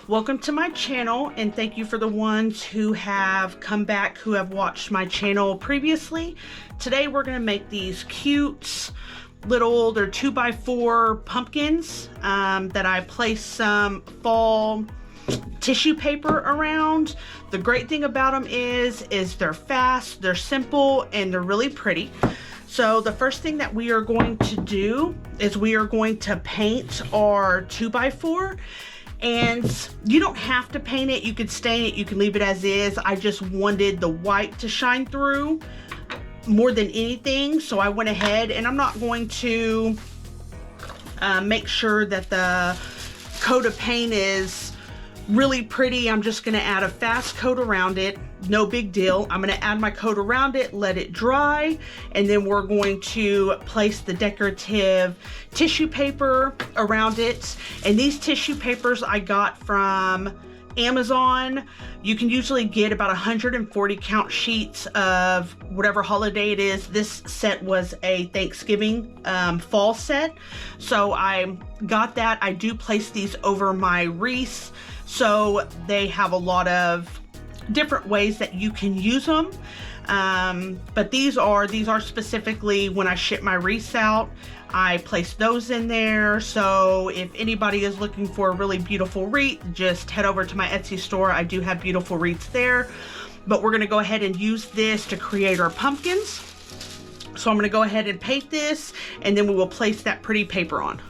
Welcome to my channel, and thank you for the ones who have come back who have watched my channel previously. Today we're going to make these cute little, they're 2x4 pumpkins that I placed some fall tissue paper around. The great thing about them is they're fast, they're simple, and they're really pretty. So the first thing that we are going to do is we are going to paint our 2x4. And you don't have to paint it, you could stain it, you can leave it as is. I just wanted the white to shine through more than anything, so I went ahead, and I'm not going to make sure that the coat of paint is really pretty. I'm just going to add a fast coat around it, no big deal. I'm going to add my coat around it, let it dry, and then we're going to place the decorative tissue paper around it. And these tissue papers I got from Amazon. You can usually get about 140 count sheets of whatever holiday it is. This set was a Thanksgiving fall set, so I got that. I do place these over my wreaths, so they have a lot of different ways that you can use them. But these are specifically when I ship my wreaths out, I place those in there. So if anybody is looking for a really beautiful wreath, just head over to my Etsy store. I do have beautiful wreaths there. But we're going to go ahead and use this to create our pumpkins. So I'm going to go ahead and paint this, and then we will place that pretty paper on.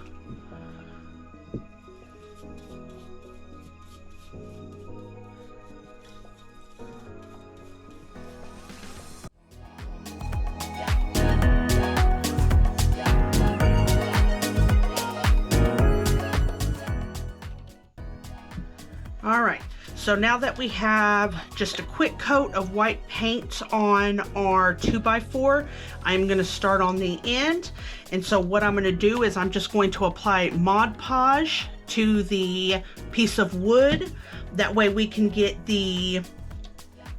Alright, so now that we have just a quick coat of white paint on our 2x4, I'm going to start on the end. And so what I'm going to do is I'm just going to apply Mod Podge to the piece of wood. That way we can get the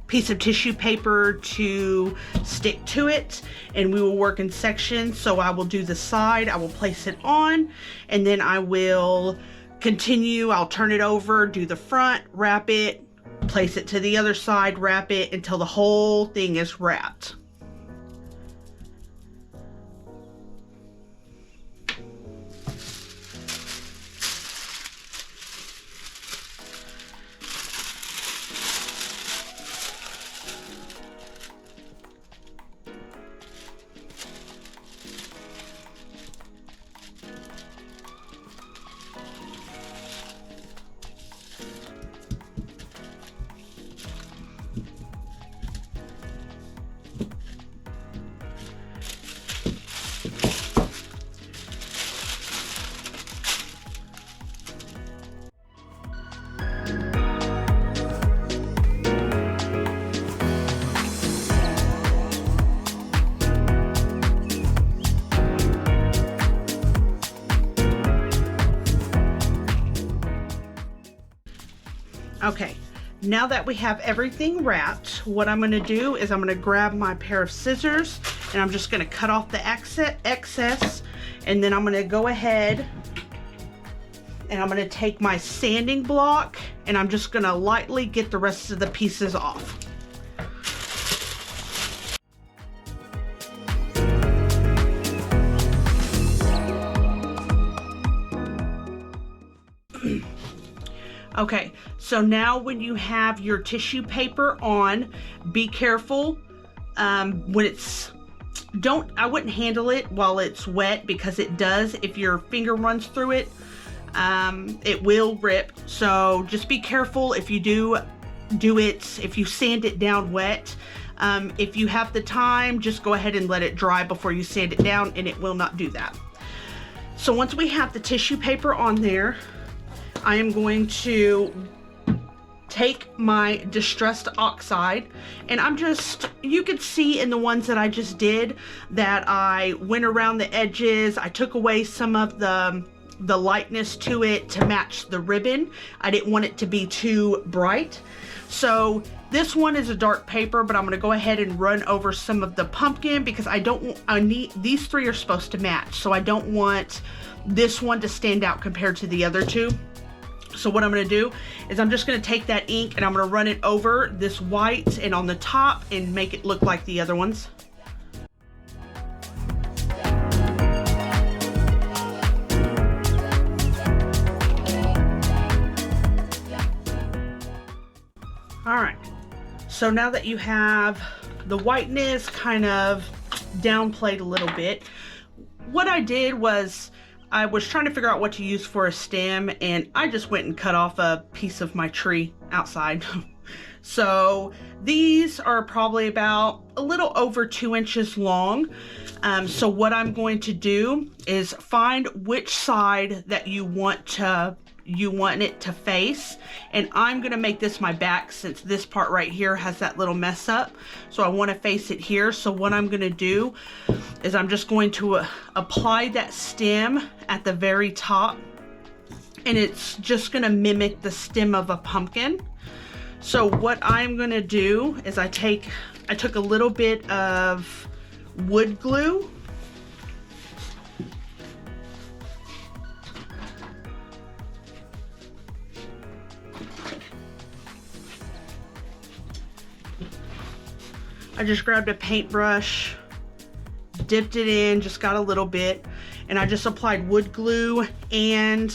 piece of tissue paper to stick to it, and we will work in sections. So I will do the side, I will place it on, and then I will continue. I'll turn it over, do the front, wrap it, place it to the other side, wrap it until the whole thing is wrapped. Okay, now that we have everything wrapped, what I'm going to do is I'm going to grab my pair of scissors, and I'm just going to cut off the excess, and then I'm going to go ahead and I'm going to take my sanding block, and I'm just going to lightly get the rest of the pieces off. Okay, so now when you have your tissue paper on, be careful when it's, I wouldn't handle it while it's wet, because it does, if your finger runs through it, it will rip. So just be careful if you do it, if you sand it down wet. If you have the time, just go ahead and let it dry before you sand it down, and it will not do that. So once we have the tissue paper on there, I am going to take my distressed Oxide, and you could see in the ones that I just did that I went around the edges. I took away some of the lightness to it to match the ribbon. I didn't want it to be too bright. So this one is a dark paper, but I'm going to go ahead and run over some of the pumpkin, because these three are supposed to match, so I don't want this one to stand out compared to the other two. So what I'm gonna do is I'm just gonna take that ink and I'm gonna run it over this white and on the top and make it look like the other ones. All right, so now that you have the whiteness kind of downplayed a little bit, what I did was I was trying to figure out what to use for a stem, and I just went and cut off a piece of my tree outside. So these are probably about a little over 2 inches long. So what I'm going to do is find which side that you want it to face, and I'm gonna make this my back since this part right here has that little mess up. So I want to face it here. So what I'm gonna do is I'm just going to apply that stem at the very top, and it's just gonna mimic the stem of a pumpkin. So what I'm gonna do is I took a little bit of wood glue. I just grabbed a paintbrush, dipped it in, just got a little bit, and I just applied wood glue and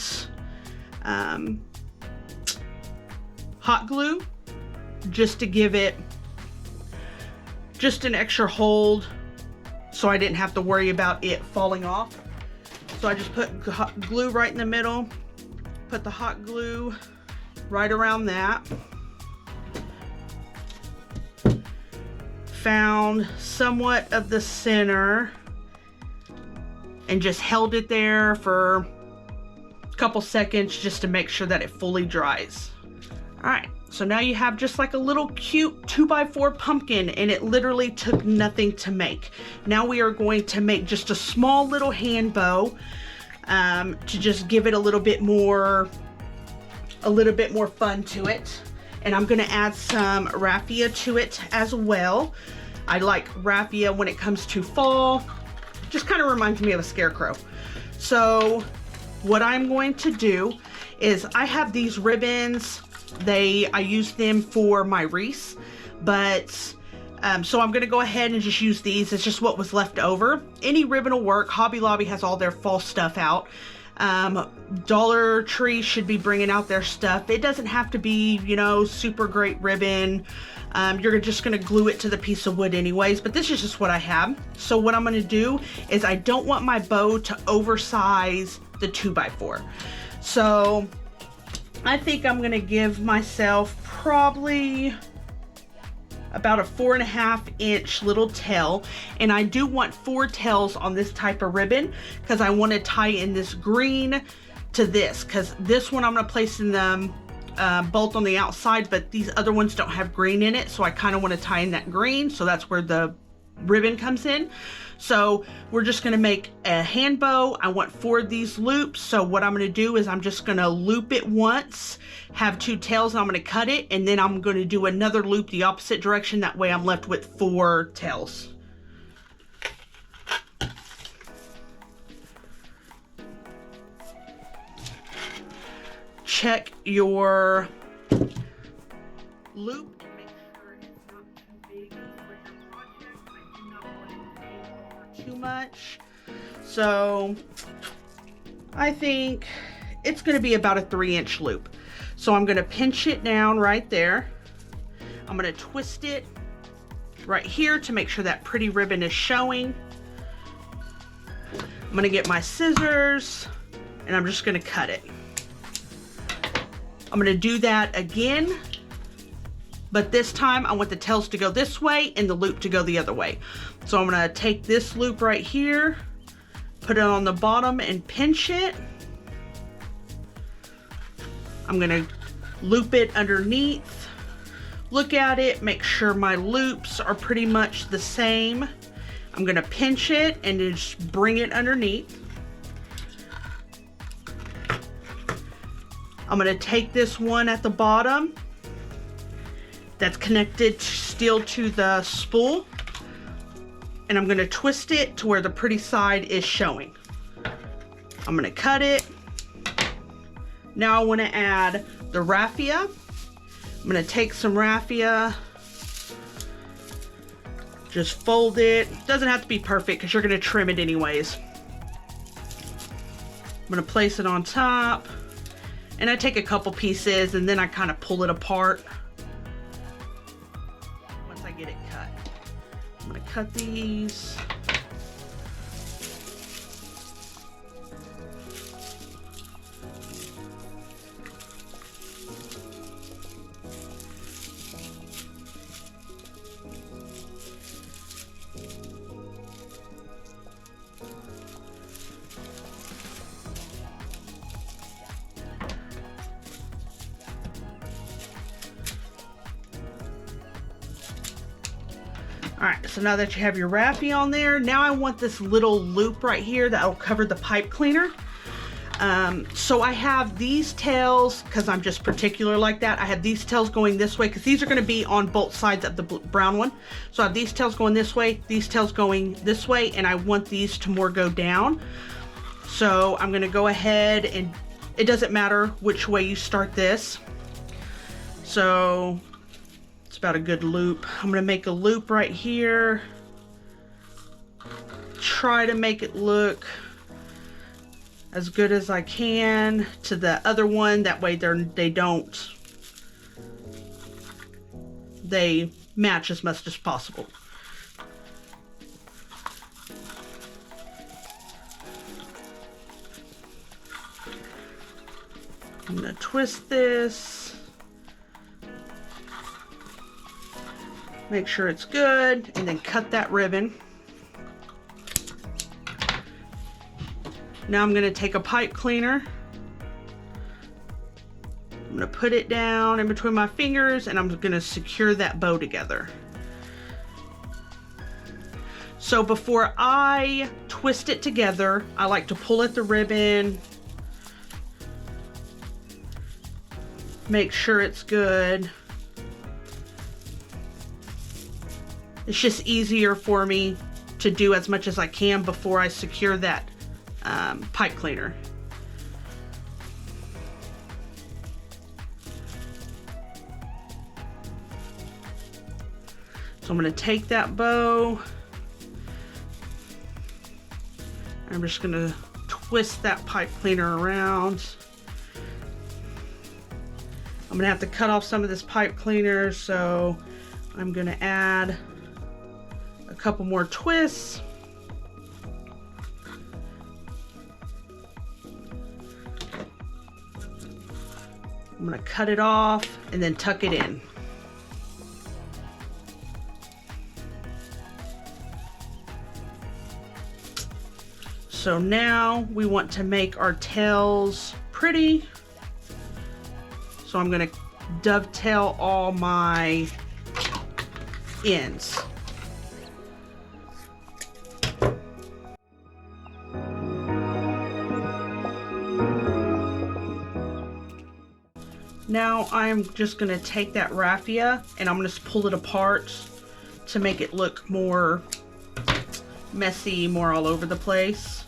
hot glue just to give it just an extra hold so I didn't have to worry about it falling off. So I just put hot glue right in the middle, put the hot glue right around that. Found somewhat of the center and just held it there for a couple seconds just to make sure that it fully dries. All right, so now you have just like a little cute 2x4 pumpkin, and it literally took nothing to make. Now we are going to make just a small little hand bow to just give it a little bit more fun to it. And I'm gonna add some raffia to it as well. I like raffia when it comes to fall. Just kind of reminds me of a scarecrow. So what I'm going to do is I have these ribbons. I use them for my wreaths, but so I'm gonna go ahead and just use these. It's just what was left over. Any ribbon will work. Hobby Lobby has all their fall stuff out. Dollar Tree should be bringing out their stuff. It doesn't have to be, you know, super great ribbon. You're just gonna glue it to the piece of wood anyways, but this is just what I have. So what I'm gonna do is I don't want my bow to oversize the 2x4. So I think I'm gonna give myself probably about a 4.5 inch little tail, and I do want 4 tails on this type of ribbon because I want to tie in this green to this, because this one I'm going to place in the bolt on the outside, but these other ones don't have green in it, so I kind of want to tie in that green, so that's where the ribbon comes in. So we're just going to make a hand bow. I want 4 of these loops, so what I'm going to do is I'm just going to loop it once, have 2 tails, and I'm going to cut it, and then I'm going to do another loop the opposite direction. That way I'm left with 4 tails. Check your loop. Too much. So I think it's going to be about a 3-inch loop. So I'm going to pinch it down right there. I'm going to twist it right here to make sure that pretty ribbon is showing. I'm going to get my scissors and I'm just going to cut it. I'm going to do that again, but this time I want the tails to go this way and the loop to go the other way. So I'm going to take this loop right here, put it on the bottom and pinch it. I'm going to loop it underneath, look at it, make sure my loops are pretty much the same. I'm going to pinch it and just bring it underneath. I'm going to take this one at the bottom that's connected still to the spool, and I'm going to twist it to where the pretty side is showing. I'm going to cut it. Now I want to add the raffia. I'm going to take some raffia, just fold it. Doesn't have to be perfect because you're going to trim it anyways. I'm going to place it on top, and I take a couple pieces and then I kind of pull it apart once I get it cut. I'm going to cut these. All right, so now that you have your raffia on there, now I want this little loop right here that will cover the pipe cleaner. So I have these tails, because I'm just particular like that. I have these tails going this way, because these are going to be on both sides of the brown one. So I have these tails going this way, these tails going this way, and I want these to more go down. So I'm going to go ahead, and it doesn't matter which way you start this. So it's about a good loop. I'm going to make a loop right here. Try to make it look as good as I can to the other one. That way they match as much as possible. I'm gonna twist this. Make sure it's good, and then cut that ribbon. Now I'm going to take a pipe cleaner. I'm going to put it down in between my fingers, and I'm going to secure that bow together. So before I twist it together, I like to pull at the ribbon, make sure it's good. It's just easier for me to do as much as I can before I secure that pipe cleaner. So I'm going to take that bow. I'm just going to twist that pipe cleaner around. I'm going to have to cut off some of this pipe cleaner, so I'm going to add a couple more twists. I'm going to cut it off and then tuck it in. So now we want to make our tails pretty. So I'm going to dovetail all my ends. Now I'm just going to take that raffia and I'm going to pull it apart to make it look more messy, more all over the place.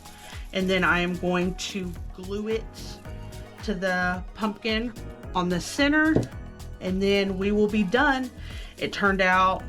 And then I am going to glue it to the pumpkin on the center, and then we will be done. It turned out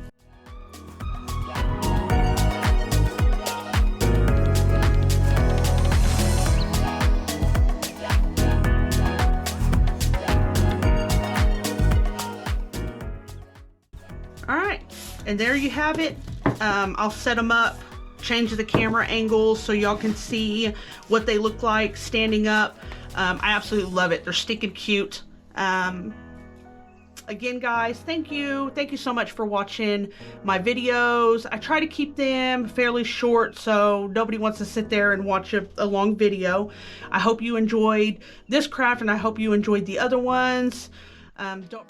and there you have it. I'll set them up, change the camera angles so y'all can see what they look like standing up. I absolutely love it. They're stinking cute. Again, guys, thank you so much for watching my videos. I try to keep them fairly short so nobody wants to sit there and watch a long video. I hope you enjoyed this craft, and I hope you enjoyed the other ones. Don't